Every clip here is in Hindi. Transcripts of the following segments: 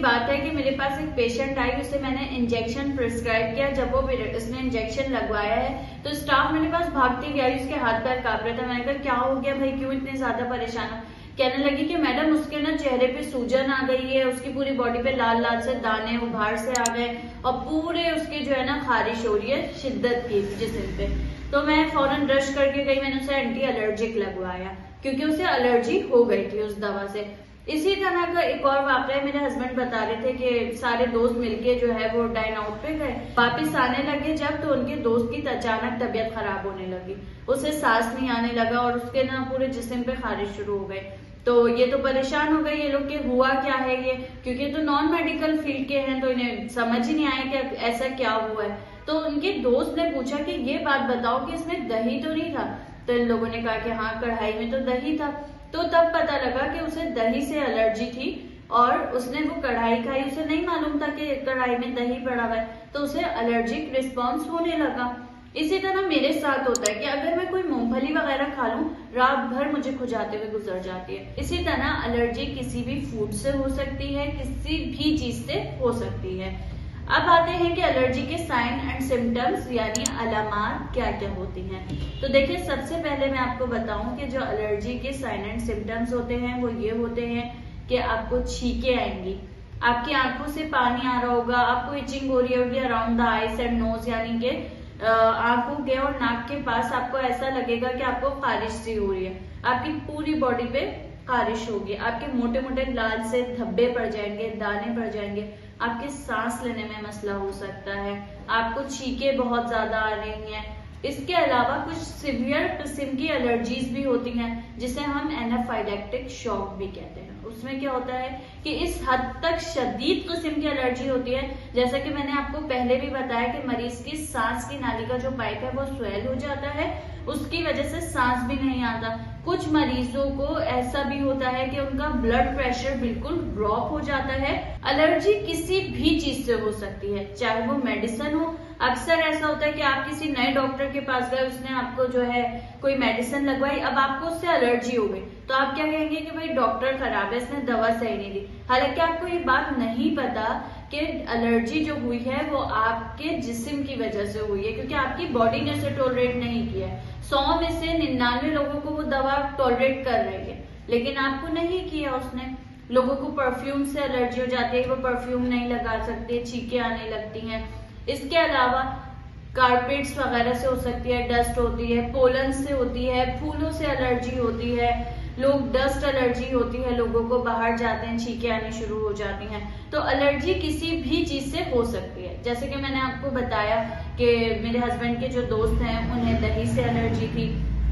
बात है कि मेरे पास एक पेशेंट आई, उसे मैंने इंजेक्शन प्रिस्क्राइब किया। जब वो उसने इंजेक्शन लगवाया है तो स्टाफ मेरे पास भागती गई, उसके हाथ पैर कांप रहा था। मैंने कहा क्या हो गया भाई, क्यों इतने ज्यादा परेशान हो? कहने लगी कि मैडम उसके ना चेहरे पे सूजन आ गई है, उसकी पूरी बॉडी पे लाल लाल से दाने उभार से आ गए और पूरे उसके जो है ना खारिश हो रही है शिद्दत की जिस्म पे। तो मैं फौरन रश करके गई, मैंने उसे एंटी एलर्जिक लगवाया क्योंकि उसे एलर्जी हो गई थी उस दवा से। इसी तरह का एक और वाकया मेरे हस्बैंड बता रहे थे कि सारे दोस्त मिलके जो है वो डाइन आउट पे गए, वापिस आने लगे जब तो उनके दोस्त की अचानक तबीयत खराब होने लगी, उसे सांस नहीं आने लगा और उसके ना पूरे जिस्म पे खारिश शुरू हो गई। तो ये तो परेशान हो गए ये लोग कि हुआ क्या है ये, क्योंकि तो नॉन मेडिकल फील्ड के हैं तो इन्हें समझ ही नहीं आया कि ऐसा क्या हुआ है। तो उनके दोस्त ने पूछा कि ये बात बताओ कि इसमें दही तो नहीं था? तो इन लोगों ने कहा कि हाँ कढ़ाई में तो दही था। तो तब पता लगा कि उसे दही से एलर्जी थी और उसने वो कढ़ाई खाई, उसे नहीं मालूम था कि कढ़ाई में दही पड़ा हुआ है, तो उसे एलर्जिक रिस्पॉन्स होने लगा। इसी तरह मेरे साथ होता है कि अगर मैं कोई मूंगफली वगैरह खा लूं, रात भर मुझे खुजाते हुए गुजर जाती है। इसी तरह एलर्जी किसी भी फूड से हो सकती है, किसी भी चीज से हो सकती है। अब आते हैं कि एलर्जी के साइन एंड सिम्टम्स यानी अलामात क्या क्या होती हैं। तो देखिए सबसे पहले मैं आपको बताऊं कि जो एलर्जी के साइन एंड सिम्टम्स होते हैं वो ये होते हैं कि आपको छींके आएंगी, आपकी आंखों से पानी आ रहा होगा, आपको इचिंग हो रही होगी around the eyes and nose, यानी कि आंखों के और नाक के पास आपको ऐसा लगेगा कि आपको खारिश सी हो रही है, आपकी पूरी बॉडी पे खारिश होगी, आपके मोटे मोटे लाल से धब्बे पड़ जाएंगे, दाने पड़ जाएंगे, आपके सांस लेने में मसला हो सकता है, आपको छींके बहुत ज्यादा आ रही हैं। इसके अलावा कुछ सिवियर किस्म की एलर्जीज भी होती हैं जिसे हम एनाफाइलेक्टिक शॉक भी कहते हैं। उसमें क्या होता है कि इस हद तक शदीद किस्म की एलर्जी होती है, जैसा कि मैंने आपको पहले भी बताया कि मरीज की सांस की नाली का जो पाइप है वो स्वेल हो जाता है, उसकी वजह से सांस भी नहीं आता। कुछ मरीजों को ऐसा भी होता है कि उनका ब्लड प्रेशर बिल्कुल ड्रॉप हो जाता है। एलर्जी किसी भी चीज से हो सकती है, चाहे वो मेडिसिन हो। अक्सर ऐसा होता है कि आप किसी नए डॉक्टर के पास गए, उसने आपको जो है कोई मेडिसिन लगवाई, अब आपको उससे एलर्जी हो गई, तो आप क्या कहेंगे कि भाई डॉक्टर खराब है, इसने दवा सही नहीं दी। हालांकि आपको ये बात नहीं पता कि एलर्जी जो हुई है वो आपके जिस्म की वजह से हुई है, क्योंकि आपकी बॉडी ने उसे टॉलरेट नहीं किया है। 100 में से 99 लोगों को वो दवा टॉलरेट कर रही है, लेकिन आपको नहीं किया उसने। लोगों को परफ्यूम से एलर्जी हो जाती है, वो परफ्यूम नहीं लगा सकते, छींके आने लगती हैं। इसके अलावा कारपेट्स वगैरह से हो सकती है, डस्ट होती है, पोलन से होती है, फूलों से एलर्जी होती है, लोग डस्ट एलर्जी होती है, लोगों को बाहर जाते हैं छींके आनी शुरू हो जाती हैं। तो एलर्जी किसी भी चीज से हो सकती है। जैसे कि मैंने आपको बताया कि मेरे हस्बैंड के जो दोस्त हैं उन्हें दही से एलर्जी थी,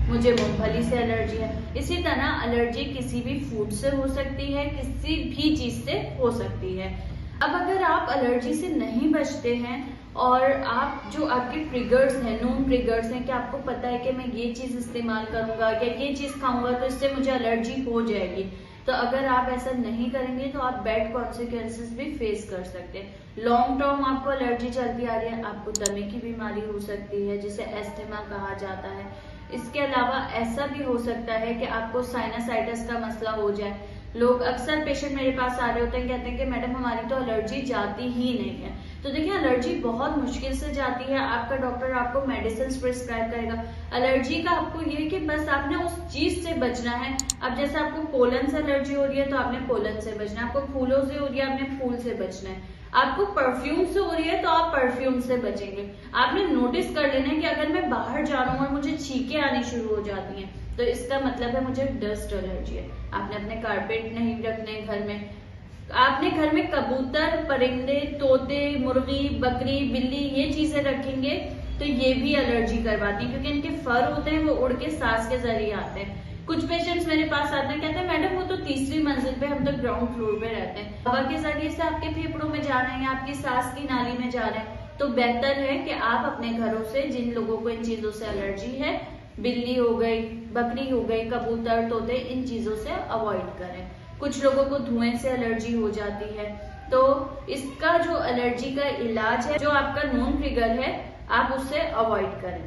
मुझे मूंगफली से एलर्जी है। इसी तरह एलर्जी किसी भी फूड से हो सकती है, किसी भी चीज से हो सकती है। अब अगर आप एलर्जी से नहीं बचते हैं और आप जो आपके ट्रिगर्स हैं, नोन ट्रिगर्स हैं, कि आपको पता है कि मैं ये चीज इस्तेमाल करूंगा या ये चीज खाऊंगा तो इससे मुझे एलर्जी हो जाएगी, तो अगर आप ऐसा नहीं करेंगे तो आप बैड कॉन्सिक्वेंसेस भी फेस कर सकते हैं। लॉन्ग टर्म आपको एलर्जी चलती आ रही है, आपको दमे की बीमारी हो सकती है जिसे एस्थमा कहा जाता है। इसके अलावा ऐसा भी हो सकता है कि आपको साइनसाइटिस का मसला हो जाए। लोग अक्सर पेशेंट मेरे पास आ रहे होते हैं, कहते हैं कि मैडम हमारी तो एलर्जी जाती ही नहीं है। तो देखिए एलर्जी बहुत मुश्किल से जाती है, आपका डॉक्टर आपको मेडिसिन प्रिस्क्राइब करेगा। एलर्जी का आपको ये कि बस आपने उस चीज से बचना है। अब जैसे आपको पोलन से एलर्जी हो रही है तो आपने पोलन से बचना है, आपको फूलों से हो रही है आपने फूल से बचना है, आपको परफ्यूम से हो रही है तो आप परफ्यूम से बचेंगे। आपने नोटिस कर लेना है कि अगर मैं बाहर जा रहा हूँ और मुझे छींके आनी शुरू हो जाती हैं तो इसका मतलब है मुझे डस्ट एलर्जी है। आपने अपने कारपेट नहीं रखने घर में, आपने घर में कबूतर, परिंदे, तोते, मुर्गी, बकरी, बिल्ली ये चीजें रखेंगे तो ये भी एलर्जी करवाती है, क्योंकि इनके फर होते हैं वो उड़ के सांस के जरिए आते हैं। कुछ पेशेंट्स मेरे पास आते हैं, कहते हैं मैडम वो तो तीसरी मंजिल पे, हम तो ग्राउंड फ्लोर पे रहते हैं, हवा के जरिए से आपके फेफड़ों में जा रहे हैं, आपकी सांस की नाली में जा रहे हैं। तो बेहतर है कि आप अपने घरों से जिन लोगों को इन चीजों से एलर्जी है, बिल्ली हो गई, बकरी हो गई, कबूतर, तोते, इन चीजों से अवॉइड करें। कुछ लोगों को धुएं से एलर्जी हो जाती है, तो इसका जो एलर्जी का इलाज है, जो आपका नोन ट्रिगर है, आप उससे अवॉइड करें।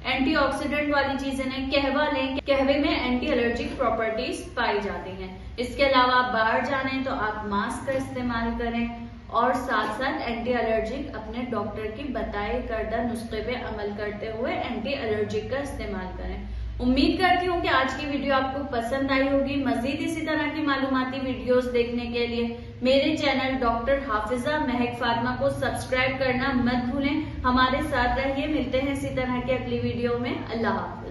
एंटीऑक्सीडेंट वाली चीजें लें, कहवा लें, कहवे में एंटी एलर्जिक प्रॉपर्टीज पाई जाती हैं। इसके अलावा आप बाहर जाने तो आप मास्क का इस्तेमाल करें और साथ साथ एंटी एलर्जिक अपने डॉक्टर की बताए करदा नुस्खे पे अमल करते हुए एंटी एलर्जिक का इस्तेमाल करें। उम्मीद करती हूँ कि आज की वीडियो आपको पसंद आई होगी। मजीद इसी तरह की मालूमाती वीडियोस देखने के लिए मेरे चैनल डॉक्टर हाफिजा महक फातिमा को सब्सक्राइब करना मत भूलें। हमारे साथ रहिए, मिलते हैं इसी तरह की अगली वीडियो में। अल्लाह हाफिज।